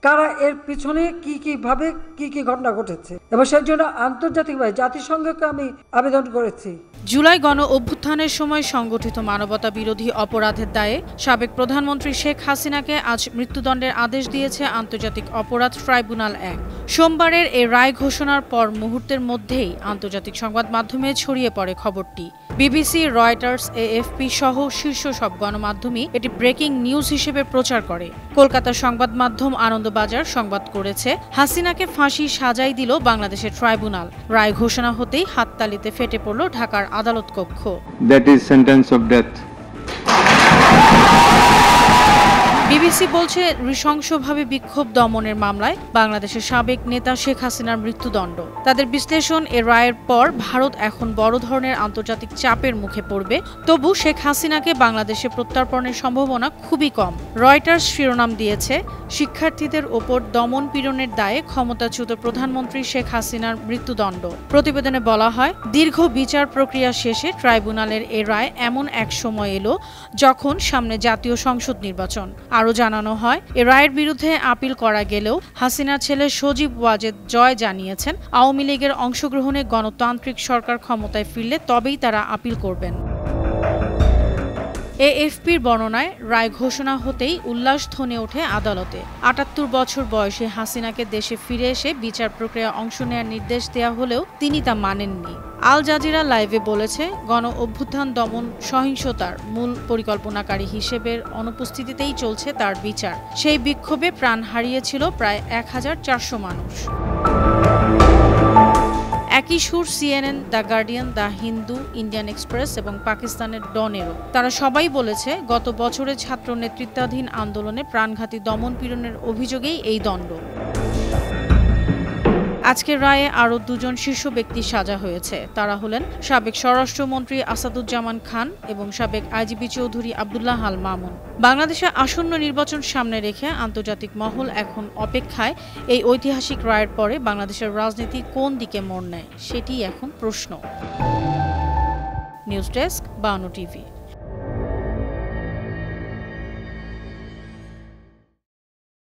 কারা এর পিছনে কিভাবে কি ঘটনা ঘটেছে, এবং সেই জন্য আন্তর্জাতিকভাবে জাতিসংঘকে আমি আবেদন করেছি। জুলাই গণ অভ্যুত্থানের সময় সংগঠিত মানবতা বিরোধী অপরাধের দায়ে সাবেক প্রধানমন্ত্রী শেখ হাসিনাকে আজ মৃত্যুদণ্ডের আদেশ দিয়েছে আন্তর্জাতিক অপরাধ ট্রাইব্যুনাল ১। সোমবারের এই রায় ঘোষণার পর মুহূর্তের মধ্যেই আন্তর্জাতিক সংবাদ মাধ্যমে ছড়িয়ে পড়ে খবরটি। বিবিসি, রয়টার্স, এএফপি সহ শীর্ষ সব গণমাধ্যমই এটি ব্রেকিং নিউজ হিসেবে প্রচার করে। কলকাতার সংবাদ মাধ্যম আনন্দবাজার সংবাদ করেছে, হাসিনাকে ফাঁসি সাজাই দিল বাংলাদেশের ট্রাইব্যুনাল। রায় ঘোষণা হতেই হাততালিতে ফেটে পড়ল ঢাকার আদালত কক্ষ। That is sentence of death. BBC বলছে, নৃশংসভাবে বিক্ষোভ দমনের মামলায় বাংলাদেশের সাবেক নেতা শেখ হাসিনার মৃত্যুদণ্ড। তাদের বিশ্লেষণ, এ রায়ের পর ভারত এখন বড় ধরনের আন্তর্জাতিক চাপের মুখে পড়বে, তবু শেখ হাসিনাকে বাংলাদেশে প্রত্যর্পণের সম্ভাবনা খুবই কম। রয়টার্স শিরোনাম দিয়েছে, শিক্ষার্থীদের ওপর দমন পীড়নের দায়ে ক্ষমতাচ্যুত প্রধানমন্ত্রী শেখ হাসিনার মৃত্যুদণ্ড। প্রতিবেদনে বলা হয়, দীর্ঘ বিচার প্রক্রিয়া শেষে ট্রাইব্যুনালের এ রায় এমন এক সময় এলো যখন সামনে জাতীয় সংসদ নির্বাচন। আরও জানানো হয়, এ রায়ের বিরুদ্ধে আপিল করা গেলেও হাসিনার ছেলে সজীব ওয়াজেদ জয় জানিয়েছেন, আওয়ামী লীগের অংশগ্রহণে গণতান্ত্রিক সরকার ক্ষমতায় ফিরলে তবেই তারা আপিল করবেন। এএফপির বর্ণনায়, রায় ঘোষণা হতেই উল্লাস ধ্বনি ওঠে আদালতে। ৭৮ বছর বয়সে হাসিনাকে দেশে ফিরে এসে বিচার প্রক্রিয়ায় অংশ নেওয়ার নির্দেশ দেওয়া হলেও তিনি তা মানেননি। আল জাজিরা লাইভে বলেছে, গণ অভ্যুত্থান দমন সহিংসতার মূল পরিকল্পনাকারী হিসেবে অনুপস্থিতিতেই চলছে তার বিচার। সেই বিক্ষোভে প্রাণ হারিয়েছিল প্রায় ১,৪০০ মানুষ। একই সুর CNN, the guardian, the Hindu, Indian express এবং পাকিস্তানের ডনেরও। তারা সবাই বলেছে, গত বছরে ছাত্র নেতৃত্বাধীন আন্দোলনে প্রাণঘাতী দমন পীড়নের অভিযোগেই এই দণ্ড। আজকের রায়ে আরও দুজন শীর্ষ ব্যক্তি সাজা হয়েছে। তারা হলেন সাবেক স্বরাষ্ট্রমন্ত্রী আসাদুজ্জামান খান এবং সাবেক আইজিপি চৌধুরী আব্দুল্লাহ আল মামুন। বাংলাদেশে আসন্ন নির্বাচন সামনে রেখে আন্তর্জাতিক মহল এখন অপেক্ষায় এই ঐতিহাসিক রায়ের পরে বাংলাদেশের রাজনীতি কোন দিকে মোড় নেয়, সেটিই এখন প্রশ্ন। News desk, ৫২ TV.